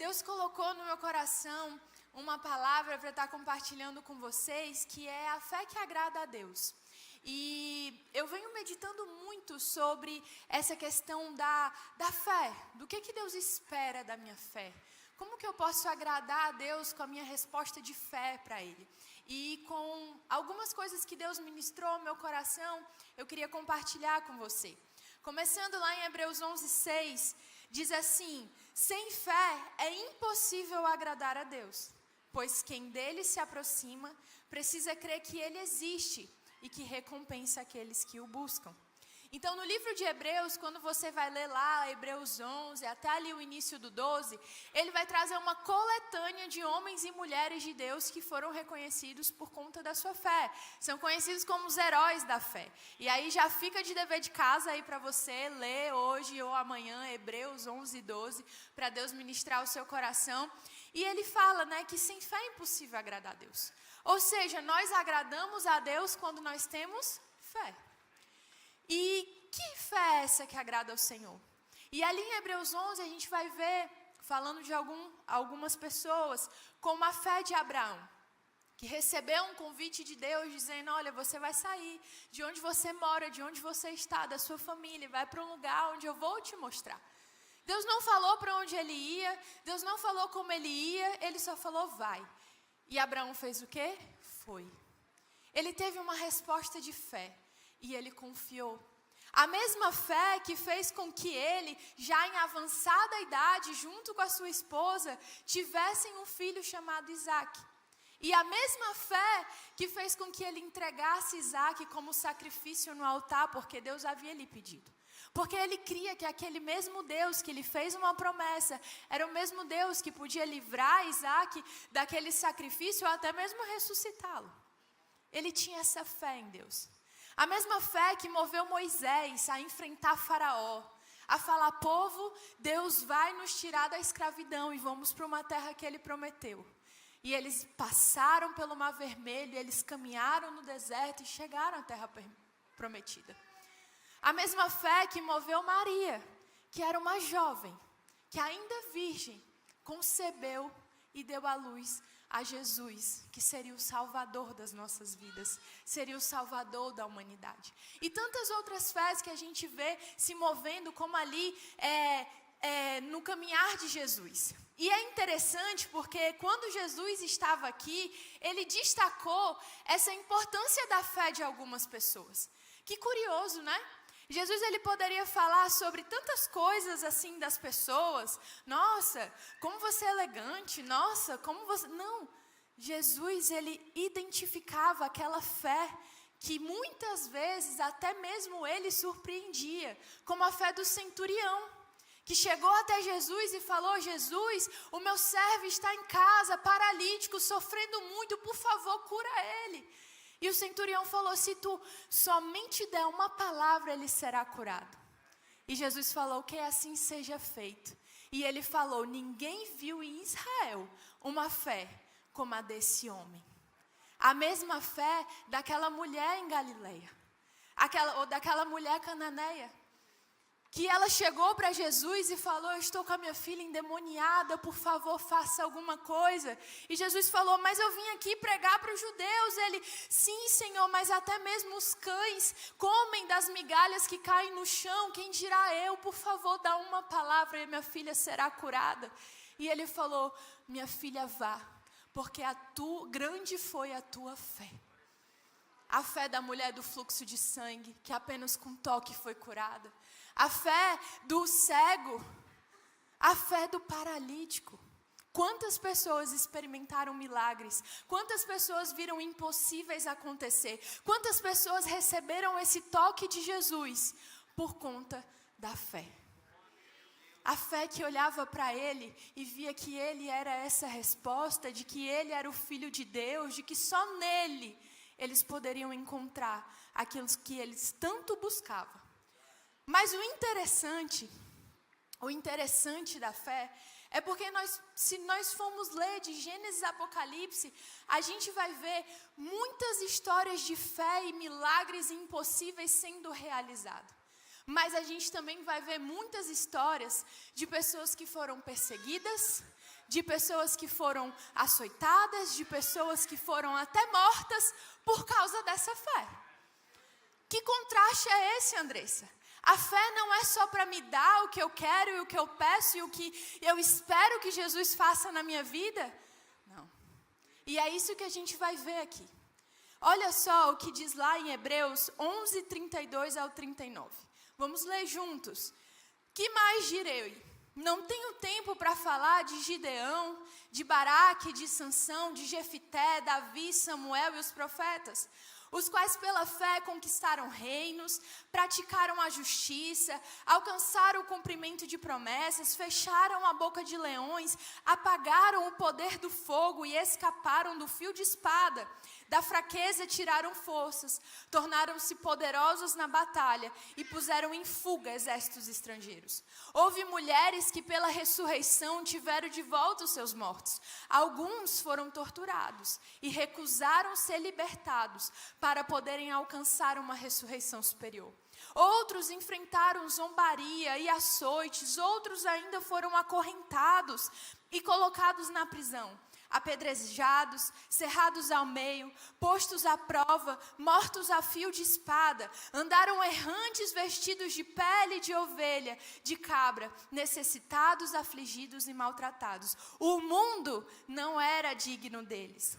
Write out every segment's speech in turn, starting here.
Deus colocou no meu coração uma palavra para estar compartilhando com vocês, que é a fé que agrada a Deus. E eu venho meditando muito sobre essa questão da fé, do que Deus espera da minha fé. Como que eu posso agradar a Deus com a minha resposta de fé para Ele? E com algumas coisas que Deus ministrou ao meu coração, eu queria compartilhar com você. Começando lá em Hebreus 11:6, diz assim: sem fé é impossível agradar a Deus, pois quem dele se aproxima precisa crer que Ele existe e que recompensa aqueles que o buscam. Então, no livro de Hebreus, quando você vai ler lá Hebreus 11, até ali o início do 12, ele vai trazer uma coletânea de homens e mulheres de Deus que foram reconhecidos por conta da sua fé. São conhecidos como os heróis da fé. E aí já fica de dever de casa aí para você ler hoje ou amanhã Hebreus 11 e 12, para Deus ministrar o seu coração. E ele fala, né, que sem fé é impossível agradar a Deus. Ou seja, nós agradamos a Deus quando nós temos fé. E que fé é essa que agrada ao Senhor? E ali em Hebreus 11 a gente vai ver, falando de algumas pessoas, como a fé de Abraão, que recebeu um convite de Deus dizendo: olha, você vai sair de onde você mora, de onde você está, da sua família, vai para um lugar onde eu vou te mostrar. Deus não falou para onde ele ia, Deus não falou como ele ia, ele só falou: vai. E Abraão fez o quê? Foi. Ele teve uma resposta de fé. E ele confiou. A mesma fé que fez com que ele, já em avançada idade, junto com a sua esposa, tivessem um filho chamado Isaac. E a mesma fé que fez com que ele entregasse Isaac como sacrifício no altar, porque Deus havia lhe pedido. Porque ele cria que aquele mesmo Deus que lhe fez uma promessa, era o mesmo Deus que podia livrar Isaac daquele sacrifício ou até mesmo ressuscitá-lo. Ele tinha essa fé em Deus. A mesma fé que moveu Moisés a enfrentar Faraó, a falar: povo, Deus vai nos tirar da escravidão e vamos para uma terra que Ele prometeu. E eles passaram pelo Mar Vermelho, eles caminharam no deserto e chegaram à terra prometida. A mesma fé que moveu Maria, que era uma jovem, que ainda virgem, concebeu e deu à luz a Jesus, que seria o Salvador das nossas vidas, seria o Salvador da humanidade. E tantas outras fés que a gente vê se movendo, como ali no caminhar de Jesus. E é interessante porque quando Jesus estava aqui, ele destacou essa importância da fé de algumas pessoas. Que curioso, né? Jesus, ele poderia falar sobre tantas coisas assim das pessoas. Nossa, como você é elegante. Nossa, como você... Não, Jesus, ele identificava aquela fé que muitas vezes até mesmo ele surpreendia. Como a fé do centurião, que chegou até Jesus e falou: Jesus, o meu servo está em casa, paralítico, sofrendo muito, por favor, cura ele. E o centurião falou: se tu somente der uma palavra, ele será curado. E Jesus falou: que assim seja feito. E ele falou: ninguém viu em Israel uma fé como a desse homem. A mesma fé daquela mulher em Galileia, ou daquela mulher cananeia, que ela chegou para Jesus e falou: eu estou com a minha filha endemoniada, por favor, faça alguma coisa. E Jesus falou: mas eu vim aqui pregar para os judeus. Ele: sim, Senhor, mas até mesmo os cães comem das migalhas que caem no chão, quem dirá eu? Por favor, dá uma palavra e minha filha será curada. E ele falou: minha filha, vá, porque grande foi a tua fé. A fé da mulher do fluxo de sangue, que apenas com toque foi curada. A fé do cego, a fé do paralítico. Quantas pessoas experimentaram milagres? Quantas pessoas viram impossíveis acontecer? Quantas pessoas receberam esse toque de Jesus por conta da fé? A fé que olhava para ele e via que ele era essa resposta, de que ele era o Filho de Deus, de que só nele eles poderiam encontrar aquilo que eles tanto buscavam. Mas o interessante da fé é porque se nós formos ler de Gênesis a Apocalipse, a gente vai ver muitas histórias de fé e milagres impossíveis sendo realizados. Mas a gente também vai ver muitas histórias de pessoas que foram perseguidas, de pessoas que foram açoitadas, de pessoas que foram até mortas por causa dessa fé. Que contraste é esse, Andressa? A fé não é só para me dar o que eu quero e o que eu peço e o que eu espero que Jesus faça na minha vida? Não. E é isso que a gente vai ver aqui. Olha só o que diz lá em Hebreus 11, 32 ao 39. Vamos ler juntos. Que mais direi? Não tenho tempo para falar de Gideão, de Baraque, de Sansão, de Jefité, Davi, Samuel e os profetas, os quais pela fé conquistaram reinos, praticaram a justiça, alcançaram o cumprimento de promessas, fecharam a boca de leões, apagaram o poder do fogo e escaparam do fio de espada. Da fraqueza tiraram forças, tornaram-se poderosos na batalha e puseram em fuga exércitos estrangeiros. Houve mulheres que pela ressurreição tiveram de volta os seus mortos. Alguns foram torturados e recusaram ser libertados para poderem alcançar uma ressurreição superior. Outros enfrentaram zombaria e açoites, outros ainda foram acorrentados e colocados na prisão. Apedrejados, cerrados ao meio, postos à prova, mortos a fio de espada, andaram errantes vestidos de pele de ovelha, de cabra, necessitados, afligidos e maltratados. O mundo não era digno deles.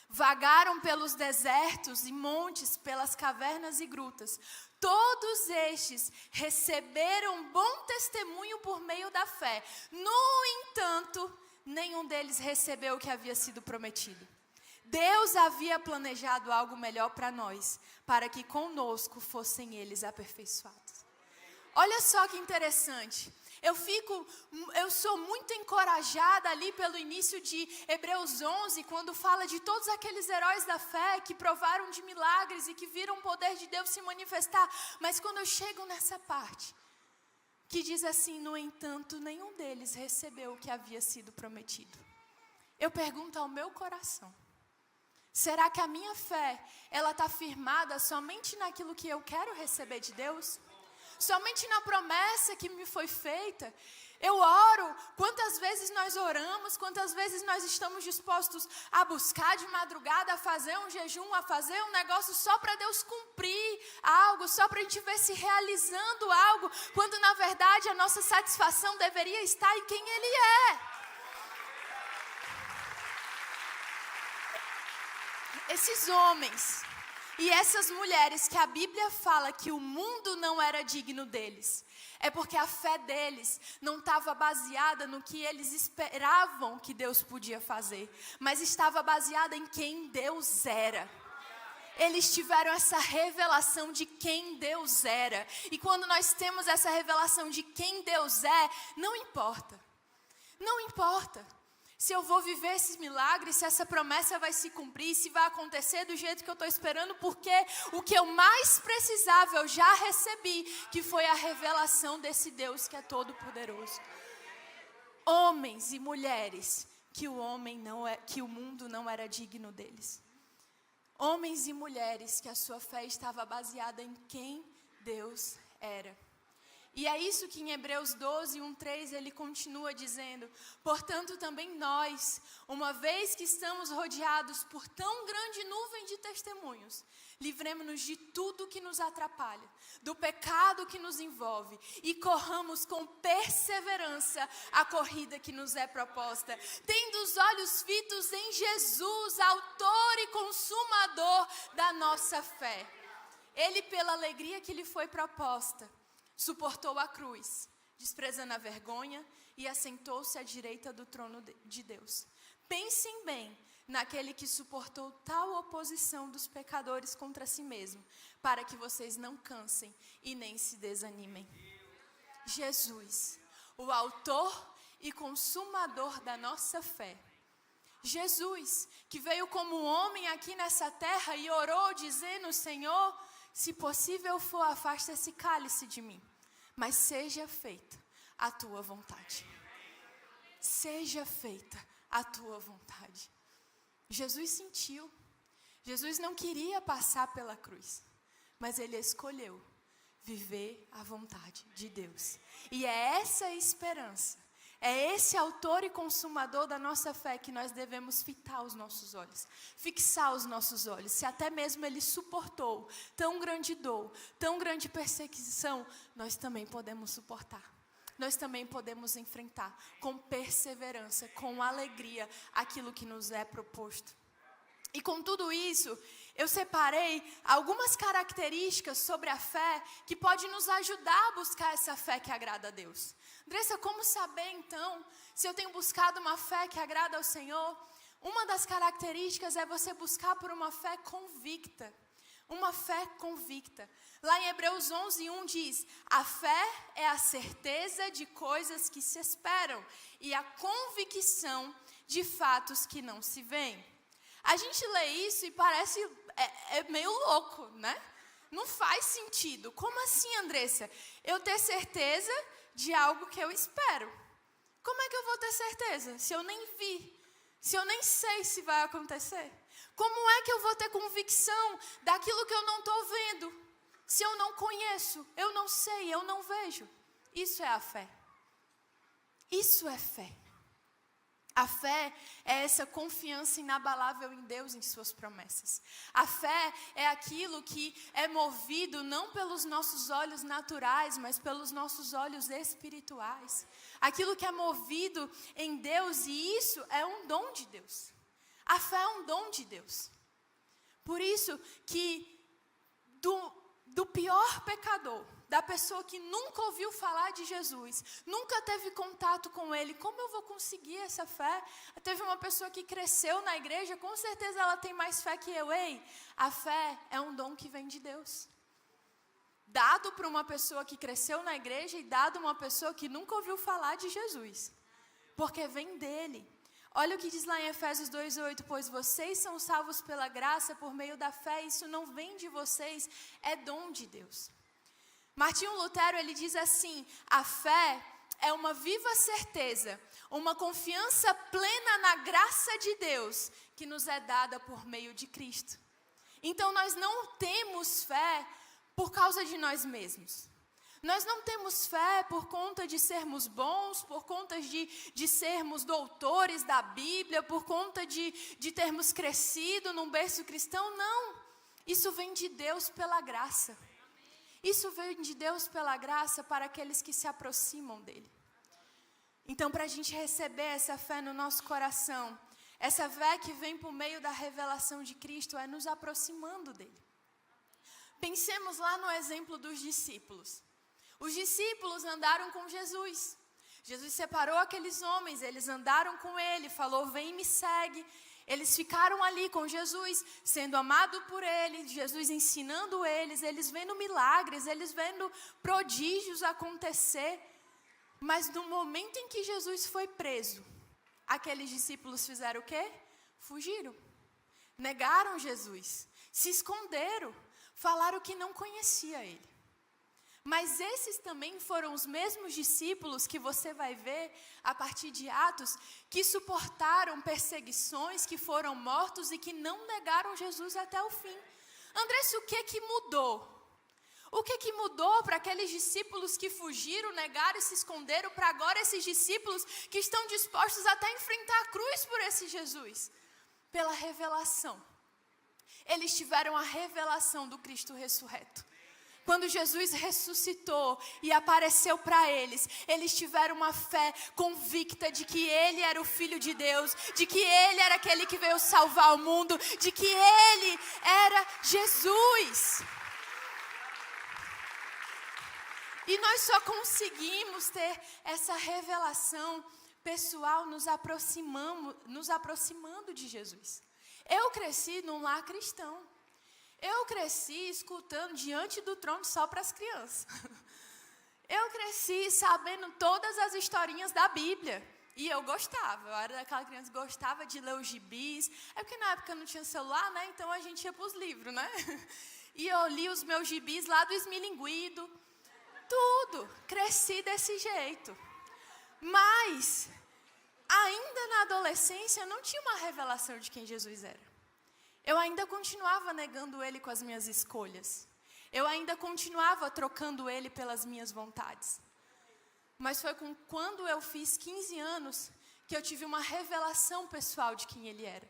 Vagaram pelos desertos e montes, pelas cavernas e grutas. Todos estes receberam bom testemunho por meio da fé. No entanto, nenhum deles recebeu o que havia sido prometido. Deus havia planejado algo melhor para nós, para que conosco fossem eles aperfeiçoados. Olha só que interessante. Eu sou muito encorajada ali pelo início de Hebreus 11, quando fala de todos aqueles heróis da fé que provaram de milagres e que viram o poder de Deus se manifestar. Mas quando eu chego nessa parte, que diz assim, no entanto, nenhum deles recebeu o que havia sido prometido. Eu pergunto ao meu coração, será que a minha fé, ela está firmada somente naquilo que eu quero receber de Deus? Somente na promessa que me foi feita? Eu oro, quantas vezes nós oramos, quantas vezes nós estamos dispostos a buscar de madrugada, a fazer um jejum, a fazer um negócio só para Deus cumprir algo, só para a gente ver se realizando algo, quando na verdade a nossa satisfação deveria estar em quem Ele é. Esses homens e essas mulheres que a Bíblia fala que o mundo não era digno deles, é porque a fé deles não estava baseada no que eles esperavam que Deus podia fazer, mas estava baseada em quem Deus era. Eles tiveram essa revelação de quem Deus era. E quando nós temos essa revelação de quem Deus é, não importa. Não importa se eu vou viver esses milagres, se essa promessa vai se cumprir, se vai acontecer do jeito que eu estou esperando, porque o que eu mais precisava eu já recebi, que foi a revelação desse Deus que é todo poderoso. Homens e mulheres que o mundo não era digno deles. Homens e mulheres que a sua fé estava baseada em quem Deus era. E é isso que em Hebreus 12, 1-3, ele continua dizendo: portanto também nós, uma vez que estamos rodeados por tão grande nuvem de testemunhos, livremo-nos de tudo que nos atrapalha, do pecado que nos envolve, e corramos com perseverança a corrida que nos é proposta, tendo os olhos fitos em Jesus, autor e consumador da nossa fé. Ele, pela alegria que lhe foi proposta, suportou a cruz, desprezando a vergonha, e assentou-se à direita do trono de Deus. Pensem bem naquele que suportou tal oposição dos pecadores contra si mesmo, para que vocês não cansem e nem se desanimem. Jesus, o autor e consumador da nossa fé. Jesus, que veio como homem aqui nessa terra e orou dizendo: Senhor, se possível for, afasta esse cálice de mim, mas seja feita a tua vontade. Seja feita a tua vontade. Jesus sentiu. Jesus não queria passar pela cruz, mas ele escolheu viver a vontade de Deus. E é essa a esperança, é esse autor e consumador da nossa fé que nós devemos fitar os nossos olhos, fixar os nossos olhos. Se até mesmo ele suportou tão grande dor, tão grande perseguição, nós também podemos suportar. Nós também podemos enfrentar com perseverança, com alegria, aquilo que nos é proposto. E com tudo isso, eu separei algumas características sobre a fé que podem nos ajudar a buscar essa fé que agrada a Deus. Andressa, como saber então se eu tenho buscado uma fé que agrada ao Senhor? Uma das características é você buscar por uma fé convicta. Uma fé convicta. Lá em Hebreus 11:1 diz: a fé é a certeza de coisas que se esperam e a convicção de fatos que não se veem. A gente lê isso e parece meio louco, né? Não faz sentido. Como assim, Andressa? Eu ter certeza de algo que eu espero. Como é que eu vou ter certeza se eu nem vi? Se eu nem sei se vai acontecer? Como é que eu vou ter convicção daquilo que eu não estou vendo? Se eu não conheço, eu não sei, eu não vejo. Isso é a fé. Isso é fé. A fé é essa confiança inabalável em Deus, em suas promessas. A fé é aquilo que é movido não pelos nossos olhos naturais, mas pelos nossos olhos espirituais. Aquilo que é movido em Deus, e isso é um dom de Deus. A fé é um dom de Deus. Por isso que do pior pecador, da pessoa que nunca ouviu falar de Jesus, nunca teve contato com Ele, como eu vou conseguir essa fé? Teve uma pessoa que cresceu na igreja, com certeza ela tem mais fé que eu. Ei, a fé é um dom que vem de Deus. Dado para uma pessoa que cresceu na igreja e dado uma pessoa que nunca ouviu falar de Jesus. Porque vem dele. Olha o que diz lá em Efésios 2:8, pois vocês são salvos pela graça por meio da fé, isso não vem de vocês, é dom de Deus. Martinho Lutero, ele diz assim: a fé é uma viva certeza, uma confiança plena na graça de Deus que nos é dada por meio de Cristo. Então nós não temos fé por causa de nós mesmos. Nós não temos fé por conta de sermos bons, por conta de sermos doutores da Bíblia, por conta de termos crescido num berço cristão. Não, isso vem de Deus pela graça. Isso vem de Deus pela graça para aqueles que se aproximam dele. Então, para a gente receber essa fé no nosso coração, essa fé que vem por meio da revelação de Cristo, é nos aproximando dele. Pensemos lá no exemplo dos discípulos. Os discípulos andaram com Jesus. Jesus separou aqueles homens, eles andaram com ele, falou: vem e me segue. Eles ficaram ali com Jesus, sendo amado por ele, Jesus ensinando eles vendo milagres, eles vendo prodígios acontecer. Mas no momento em que Jesus foi preso, aqueles discípulos fizeram o quê? Fugiram. Negaram Jesus, se esconderam, falaram que não conhecia ele. Mas esses também foram os mesmos discípulos que você vai ver a partir de Atos, que suportaram perseguições, que foram mortos e que não negaram Jesus até o fim. Andressa, o que mudou? O que mudou para aqueles discípulos que fugiram, negaram e se esconderam, para agora esses discípulos que estão dispostos até a enfrentar a cruz por esse Jesus? Pela revelação. Eles tiveram a revelação do Cristo ressurreto. Quando Jesus ressuscitou e apareceu para eles, eles tiveram uma fé convicta de que Ele era o Filho de Deus, de que Ele era aquele que veio salvar o mundo, de que Ele era Jesus. E nós só conseguimos ter essa revelação pessoal nos aproximando de Jesus. Eu cresci num lar cristão. Eu cresci escutando diante do trono só para as crianças. Eu cresci sabendo todas as historinhas da Bíblia. E eu gostava, eu era daquela criança que gostava de ler os gibis. É porque na época não tinha celular, né? Então a gente ia para os livros, né? E eu li os meus gibis lá do Esmilinguido. Tudo, cresci desse jeito. Mas, ainda na adolescência, eu não tinha uma revelação de quem Jesus era. Eu ainda continuava negando Ele com as minhas escolhas. Eu ainda continuava trocando ele pelas minhas vontades. Mas foi quando eu fiz 15 anos que eu tive uma revelação pessoal de quem ele era.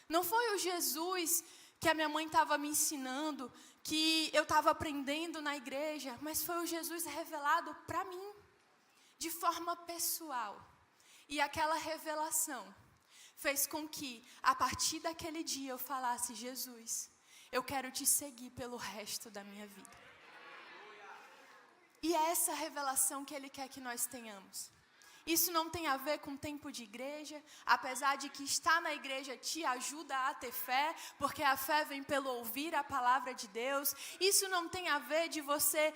Não foi o Jesus que a minha mãe estava me ensinando, que eu estava aprendendo na igreja, mas foi o Jesus revelado para mim, de forma pessoal. E aquela revelação fez com que, a partir daquele dia, eu falasse: Jesus, eu quero te seguir pelo resto da minha vida. E é essa revelação que Ele quer que nós tenhamos. Isso não tem a ver com tempo de igreja, apesar de que estar na igreja te ajuda a ter fé, porque a fé vem pelo ouvir a palavra de Deus. Isso não tem a ver de você,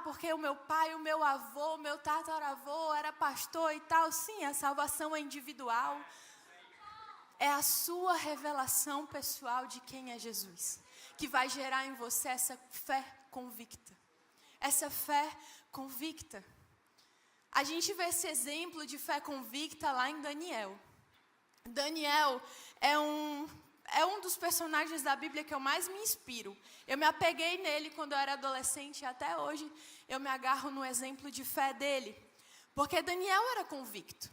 porque o meu pai, o meu avô, o meu tataravô era pastor e tal. Sim, a salvação é individual. É a sua revelação pessoal de quem é Jesus, que vai gerar em você essa fé convicta. Essa fé convicta. A gente vê esse exemplo de fé convicta lá em Daniel. Daniel é um dos personagens da Bíblia que eu mais me inspiro. Eu me apeguei nele quando eu era adolescente e até hoje eu me agarro no exemplo de fé dele. Porque Daniel era convicto.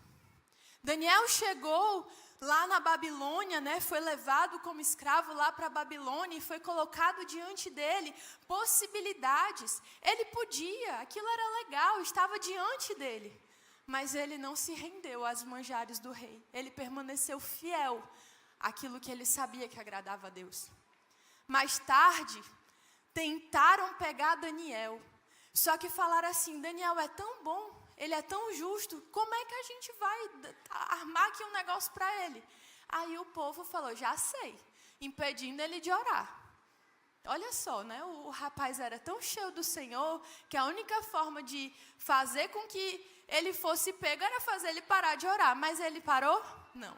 Daniel chegou lá na Babilônia, né, foi levado como escravo lá para a Babilônia e foi colocado diante dele possibilidades. Ele podia, aquilo era legal, estava diante dele. Mas ele não se rendeu às manjares do rei. Ele permaneceu fiel àquilo que ele sabia que agradava a Deus. Mais tarde, tentaram pegar Daniel. Só que falaram assim: Daniel é tão bom, ele é tão justo, como é que a gente vai armar aqui um negócio para ele? Aí o povo falou: já sei, impedindo ele de orar. Olha só, né? O rapaz era tão cheio do Senhor, que a única forma de fazer com que ele fosse pego era fazer ele parar de orar. Mas ele parou? Não.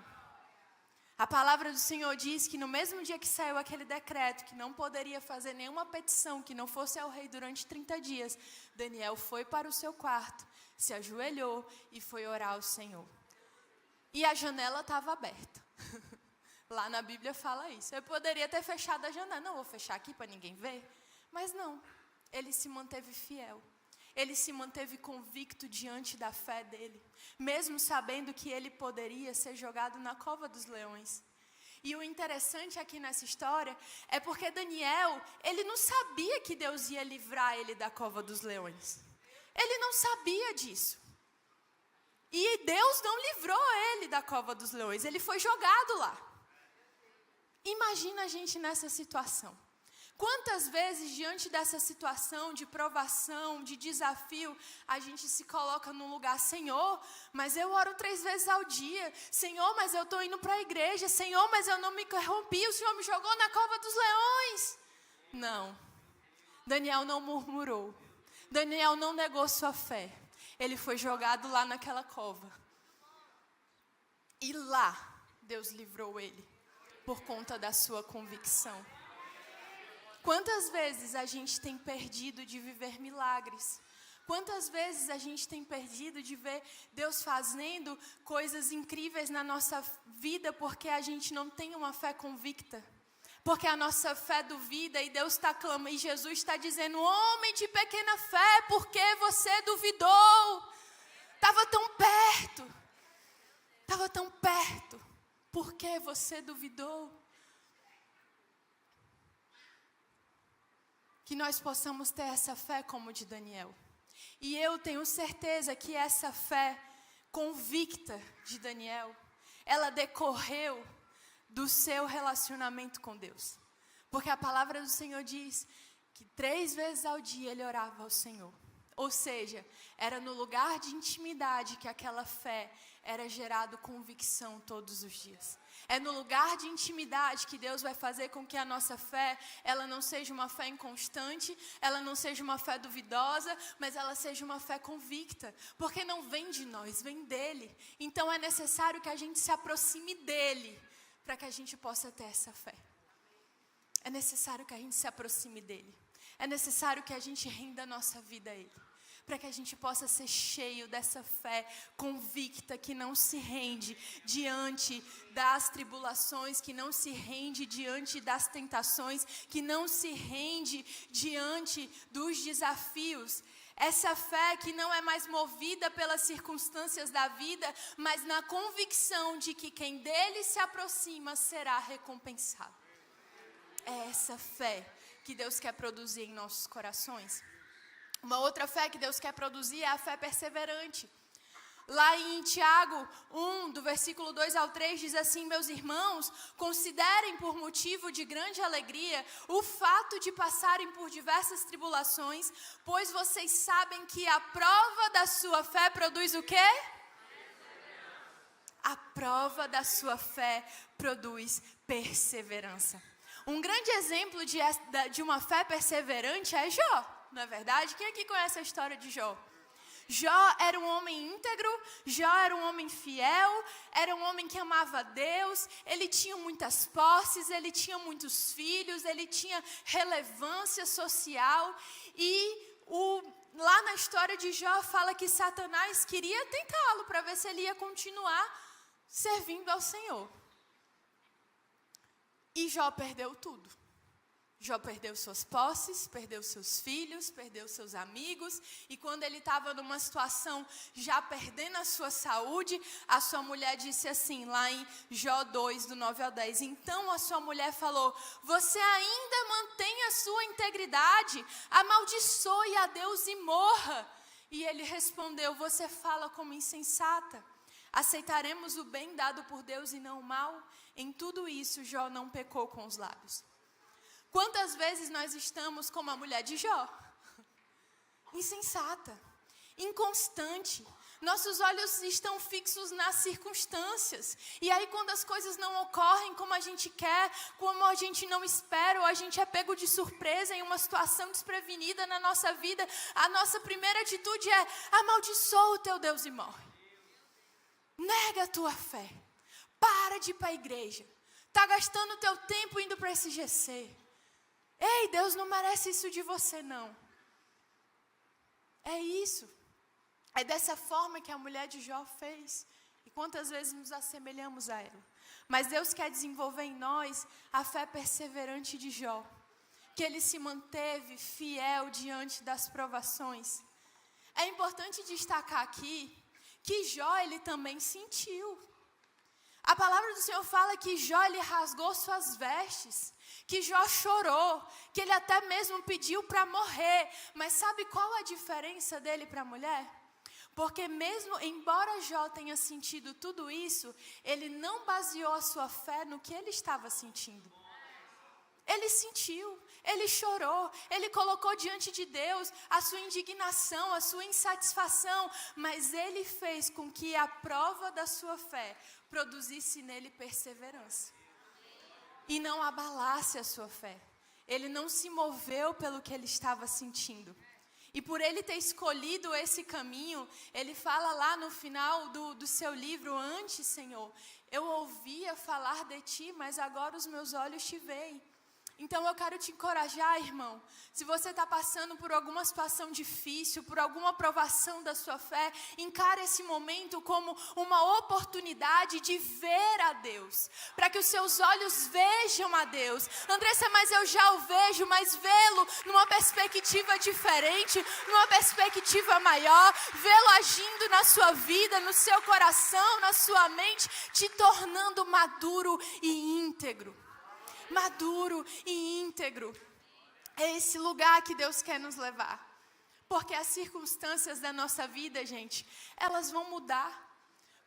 A palavra do Senhor diz que no mesmo dia que saiu aquele decreto, que não poderia fazer nenhuma petição que não fosse ao rei durante 30 dias, Daniel foi para o seu quarto, se ajoelhou e foi orar ao Senhor. E a janela estava aberta. Lá na Bíblia fala isso. Eu poderia ter fechado a janela. Não, vou fechar aqui para ninguém ver. Mas não, ele se manteve fiel. Ele se manteve convicto diante da fé dele, mesmo sabendo que ele poderia ser jogado na cova dos leões. E o interessante aqui nessa história é porque Daniel, ele não sabia que Deus ia livrar ele da cova dos leões. Ele não sabia disso. E Deus não livrou ele da cova dos leões, ele foi jogado lá. Imagina a gente nessa situação. Quantas vezes, diante dessa situação de provação, de desafio, a gente se coloca num lugar: Senhor, mas eu oro 3 vezes ao dia. Senhor, mas eu estou indo para a igreja. Senhor, mas eu não me corrompi. O Senhor me jogou na cova dos leões. Não. Daniel não murmurou. Daniel não negou sua fé. Ele foi jogado lá naquela cova. E lá, Deus livrou ele, por conta da sua convicção. Quantas vezes a gente tem perdido de viver milagres? Quantas vezes a gente tem perdido de ver Deus fazendo coisas incríveis na nossa vida porque a gente não tem uma fé convicta? Porque a nossa fé duvida e Deus está clamando, e Jesus está dizendo: homem de pequena fé, por que você duvidou? Estava tão perto. Estava tão perto. Por que você duvidou? Que nós possamos ter essa fé como de Daniel. E eu tenho certeza que essa fé convicta de Daniel, ela decorreu do seu relacionamento com Deus. Porque a palavra do Senhor diz que 3 vezes ao dia ele orava ao Senhor. Ou seja, era no lugar de intimidade que aquela fé era gerada convicção todos os dias. É no lugar de intimidade que Deus vai fazer com que a nossa fé, ela não seja uma fé inconstante, ela não seja uma fé duvidosa, mas ela seja uma fé convicta. Porque não vem de nós, vem dele. Então é necessário que a gente se aproxime dele, para que a gente possa ter essa fé. É necessário que a gente se aproxime dele. É necessário que a gente renda a nossa vida a ele. para que a gente possa ser cheio dessa fé convicta que não se rende diante das tribulações, que não se rende diante das tentações, que não se rende diante dos desafios. Essa fé que não é mais movida pelas circunstâncias da vida, mas na convicção de que quem dele se aproxima será recompensado. É essa fé que Deus quer produzir em nossos corações. Uma outra fé que Deus quer produzir é a fé perseverante. Lá em Tiago 1, do versículo 2 ao 3, diz assim: meus irmãos, considerem por motivo de grande alegria o fato de passarem por diversas tribulações, pois vocês sabem que a prova da sua fé produz o quê? A prova da sua fé produz perseverança. Um grande exemplo de uma fé perseverante é Jó, não é verdade? Quem aqui conhece a história de Jó? Jó era um homem íntegro, Jó era um homem fiel, era um homem que amava a Deus, ele tinha muitas posses, ele tinha muitos filhos, ele tinha relevância social e lá na história de Jó fala que Satanás queria tentá-lo para ver se ele ia continuar servindo ao Senhor. E Jó perdeu tudo. Jó perdeu suas posses, perdeu seus filhos, perdeu seus amigos. E quando ele estava numa situação já perdendo a sua saúde, a sua mulher disse assim, lá em Jó 2, do 9 ao 10. Então a sua mulher falou: você ainda mantém a sua integridade, amaldiçoe a Deus e morra. E ele respondeu: você fala como insensata. Aceitaremos o bem dado por Deus e não o mal? Em tudo isso, Jó não pecou com os lábios. Quantas vezes nós estamos como a mulher de Jó? Insensata, inconstante. Nossos olhos estão fixos nas circunstâncias. E aí quando as coisas não ocorrem como a gente quer, como a gente não espera, ou a gente é pego de surpresa em uma situação desprevenida na nossa vida, a nossa primeira atitude é: amaldiçoa o teu Deus e morre. Nega a tua fé. Para de ir para a igreja. Está gastando o teu tempo indo para esse GC. Ei, Deus não merece isso de você, não. É isso. É dessa forma que a mulher de Jó fez. E quantas vezes nos assemelhamos a ela. Mas Deus quer desenvolver em nós a fé perseverante de Jó. Que ele se manteve fiel diante das provações. É importante destacar aqui que Jó, ele também sentiu. A palavra do Senhor fala que Jó, ele rasgou suas vestes, que Jó chorou, que ele até mesmo pediu para morrer. Mas sabe qual a diferença dele para a mulher? Porque mesmo, embora Jó tenha sentido tudo isso, ele não baseou a sua fé no que ele estava sentindo. Ele sentiu, ele chorou, ele colocou diante de Deus a sua indignação, a sua insatisfação, mas ele fez com que a prova da sua fé produzisse nele perseverança e não abalasse a sua fé. Ele não se moveu pelo que ele estava sentindo. E por ele ter escolhido esse caminho, ele fala lá no final do seu livro: antes, Senhor, eu ouvia falar de ti, mas agora os meus olhos te veem. Então eu quero te encorajar, irmão. Se você está passando por alguma situação difícil, por alguma provação da sua fé, encare esse momento como uma oportunidade de ver a Deus, para que os seus olhos vejam a Deus. Andressa, mas eu já o vejo, mas vê-lo numa perspectiva diferente, numa perspectiva maior, vê-lo agindo na sua vida, no seu coração, na sua mente, te tornando maduro e íntegro. Maduro e íntegro. É esse lugar que Deus quer nos levar. Porque as circunstâncias da nossa vida, gente, elas vão mudar.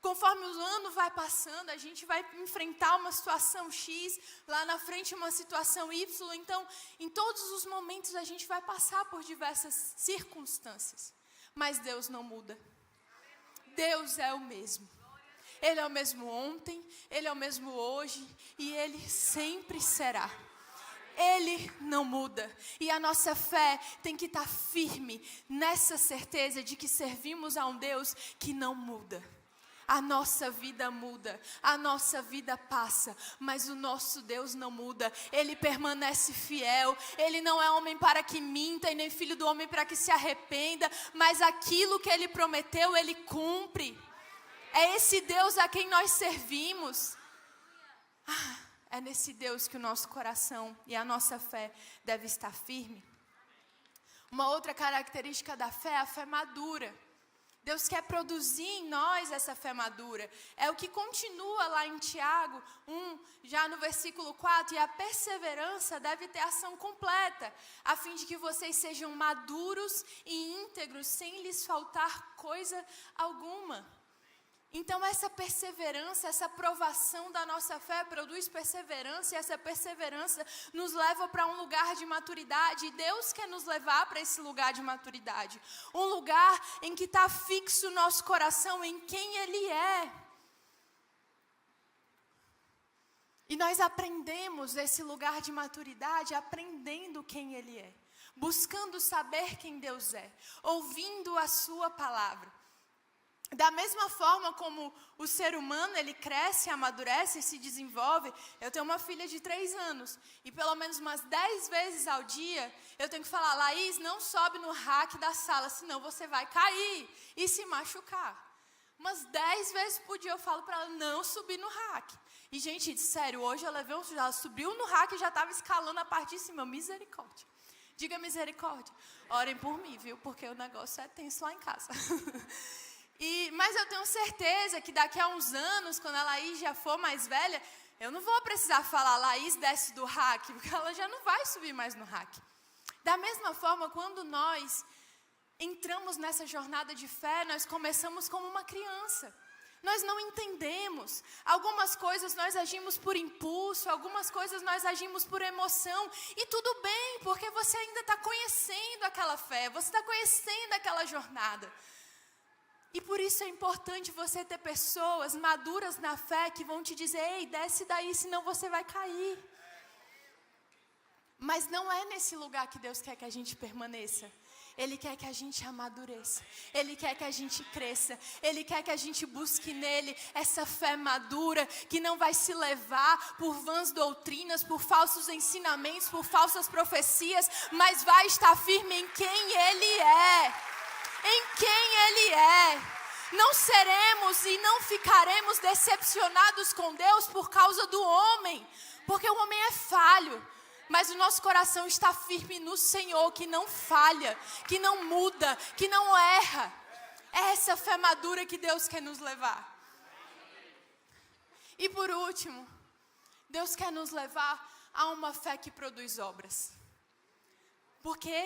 Conforme o ano vai passando, a gente vai enfrentar uma situação X, lá na frente uma situação Y. Então, em todos os momentos a gente vai passar por diversas circunstâncias. Mas Deus não muda. Deus é o mesmo. Ele é o mesmo ontem, Ele é o mesmo hoje e Ele sempre será. Ele não muda. E a nossa fé tem que estar firme nessa certeza de que servimos a um Deus que não muda. A nossa vida muda, a nossa vida passa, mas o nosso Deus não muda. Ele permanece fiel. Ele não é homem para que minta e nem filho do homem para que se arrependa, mas aquilo que Ele prometeu, Ele cumpre. É esse Deus a quem nós servimos. É nesse Deus que o nosso coração e a nossa fé deve estar firme. Uma outra característica da fé é a fé madura. Deus quer produzir em nós essa fé madura. É o que continua lá em Tiago 1, já no versículo 4. E a perseverança deve ter ação completa, a fim de que vocês sejam maduros e íntegros, sem lhes faltar coisa alguma. Então essa perseverança, essa provação da nossa fé produz perseverança, e essa perseverança nos leva para um lugar de maturidade, e Deus quer nos levar para esse lugar de maturidade, um lugar em que está fixo o nosso coração em quem Ele é. E nós aprendemos esse lugar de maturidade aprendendo quem Ele é, buscando saber quem Deus é, ouvindo a sua palavra. Da mesma forma como o ser humano, ele cresce, amadurece e se desenvolve. Eu tenho uma filha de 3 anos e pelo menos umas 10 vezes ao dia eu tenho que falar: Laís, não sobe no rack da sala, senão você vai cair e se machucar. Umas 10 vezes por dia eu falo para ela não subir no rack. E gente, sério, hoje ela subiu no rack e já estava escalando a parte de cima. Misericórdia. Diga misericórdia. Orem por mim, viu? Porque o negócio é tenso lá em casa. Mas eu tenho certeza que daqui a uns anos, quando a Laís já for mais velha, eu não vou precisar falar: Laís, desce do rack, porque ela já não vai subir mais no rack. Da mesma forma, quando nós entramos nessa jornada de fé, nós começamos como uma criança. Nós não entendemos. Algumas coisas nós agimos por impulso, algumas coisas nós agimos por emoção. E tudo bem, porque você ainda está conhecendo aquela fé, você está conhecendo aquela jornada. E por isso é importante você ter pessoas maduras na fé que vão te dizer: ei, desce daí, senão você vai cair. Mas não é nesse lugar que Deus quer que a gente permaneça. Ele quer que a gente amadureça. Ele quer que a gente cresça. Ele quer que a gente busque nele essa fé madura, que não vai se levar por vãs doutrinas, por falsos ensinamentos, por falsas profecias, mas vai estar firme em quem Ele é. Em quem Ele é. Não seremos e não ficaremos decepcionados com Deus por causa do homem, porque o homem é falho, mas o nosso coração está firme no Senhor, que não falha, que não muda, que não erra. É essa fé madura que Deus quer nos levar. E por último, Deus quer nos levar a uma fé que produz obras. Porque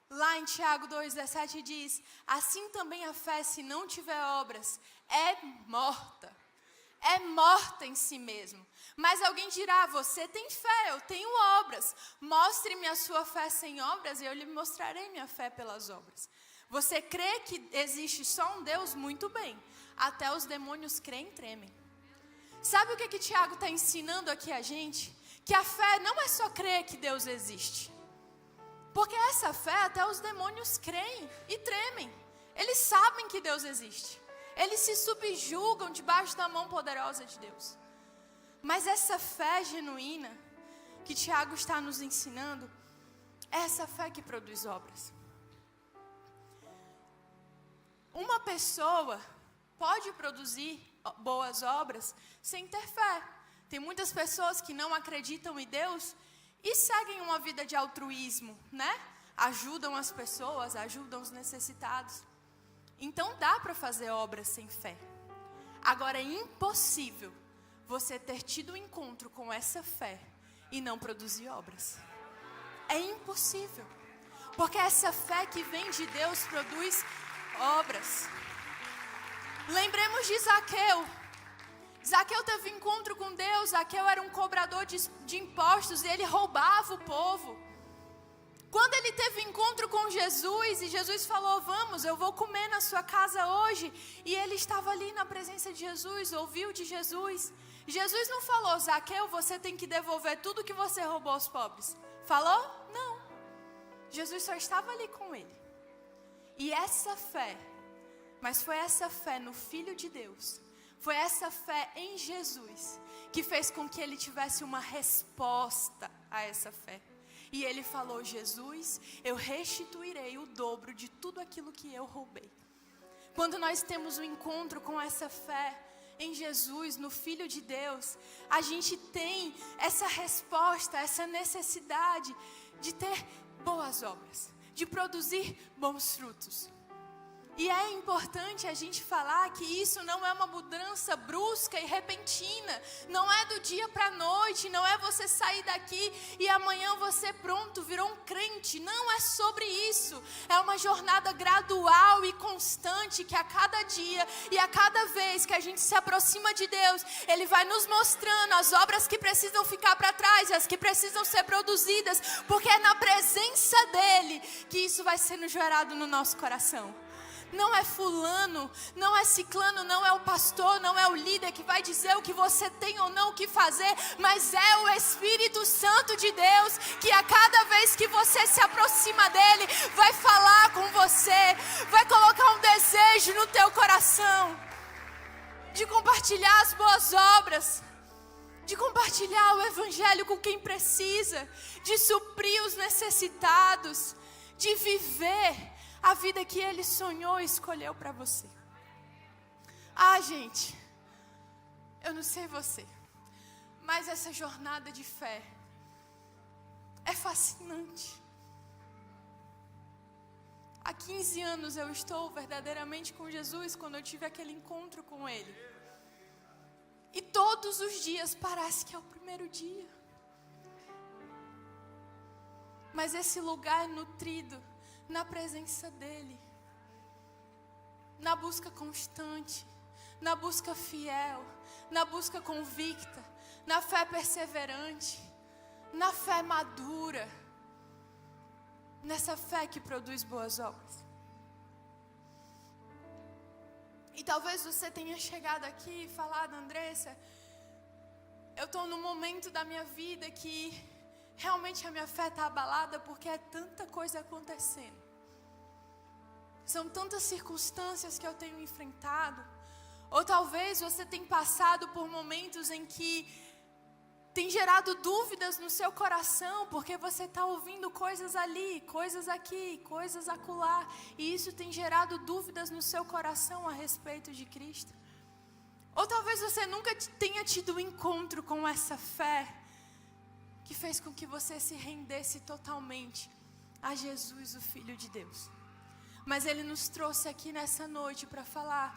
lá em Tiago 2,17 diz: assim também a fé, se não tiver obras, é morta. É morta em si mesmo. Mas alguém dirá: você tem fé, eu tenho obras. Mostre-me a sua fé sem obras e eu lhe mostrarei minha fé pelas obras. Você crê que existe só um Deus? Muito bem. Até os demônios creem e tremem. Sabe o que Tiago está ensinando aqui a gente? Que a fé não é só crer que Deus existe. Porque essa fé, até os demônios creem e tremem. Eles sabem que Deus existe. Eles se subjugam debaixo da mão poderosa de Deus. Mas essa fé genuína que Tiago está nos ensinando, é essa fé que produz obras. Uma pessoa pode produzir boas obras sem ter fé. Tem muitas pessoas que não acreditam em Deus e seguem uma vida de altruísmo, né? Ajudam as pessoas, ajudam os necessitados. Então dá para fazer obras sem fé. Agora é impossível você ter tido um encontro com essa fé e não produzir obras. É impossível. Porque essa fé que vem de Deus produz obras. Lembremos de Zaqueu. Zaqueu teve encontro com Deus. Zaqueu era um cobrador de impostos e ele roubava o povo. Quando ele teve encontro com Jesus e Jesus falou: vamos, eu vou comer na sua casa hoje. E ele estava ali na presença de Jesus, ouviu de Jesus. Jesus não falou: Zaqueu, você tem que devolver tudo que você roubou aos pobres. Falou? Não. Jesus só estava ali com ele. E essa fé, mas foi essa fé no Filho de Deus, Foi essa fé em Jesus que fez com que ele tivesse uma resposta a essa fé. E ele falou: Jesus, eu restituirei o dobro de tudo aquilo que eu roubei. Quando nós temos um encontro com essa fé em Jesus, no Filho de Deus, a gente tem essa resposta, essa necessidade de ter boas obras, de produzir bons frutos. E é importante a gente falar que isso não é uma mudança brusca e repentina. Não é do dia para a noite, não é você sair daqui e amanhã você pronto, virou um crente. Não é sobre isso. É uma jornada gradual e constante que a cada dia e a cada vez que a gente se aproxima de Deus, Ele vai nos mostrando as obras que precisam ficar para trás e as que precisam ser produzidas, porque é na presença dEle que isso vai sendo gerado no nosso coração. Não é fulano, não é ciclano, não é o pastor, não é o líder que vai dizer o que você tem ou não o que fazer, mas é o Espírito Santo de Deus, que a cada vez que você se aproxima dele, vai falar com você, vai colocar um desejo no teu coração, de compartilhar as boas obras, de compartilhar o evangelho com quem precisa, de suprir os necessitados, de viver a vida que Ele sonhou e escolheu para você. Gente, eu não sei você, mas essa jornada de fé é fascinante. Há 15 anos eu estou verdadeiramente com Jesus, quando eu tive aquele encontro com Ele. E todos os dias parece que é o primeiro dia. Mas esse lugar é nutrido na presença dEle, na busca constante, na busca fiel, na busca convicta, na fé perseverante, na fé madura, nessa fé que produz boas obras. E talvez você tenha chegado aqui e falado: Andressa, eu estou num momento da minha vida que realmente a minha fé está abalada, porque é tanta coisa acontecendo. São tantas circunstâncias que eu tenho enfrentado. Ou talvez você tenha passado por momentos em que tem gerado dúvidas no seu coração, porque você está ouvindo coisas ali, coisas aqui, coisas acolá. E isso tem gerado dúvidas no seu coração a respeito de Cristo. Ou talvez você nunca tenha tido um encontro com essa fé que fez com que você se rendesse totalmente a Jesus, o Filho de Deus. Mas Ele nos trouxe aqui nessa noite para falar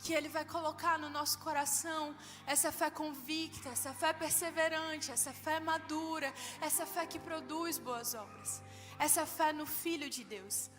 que Ele vai colocar no nosso coração essa fé convicta, essa fé perseverante, essa fé madura, essa fé que produz boas obras, essa fé no Filho de Deus.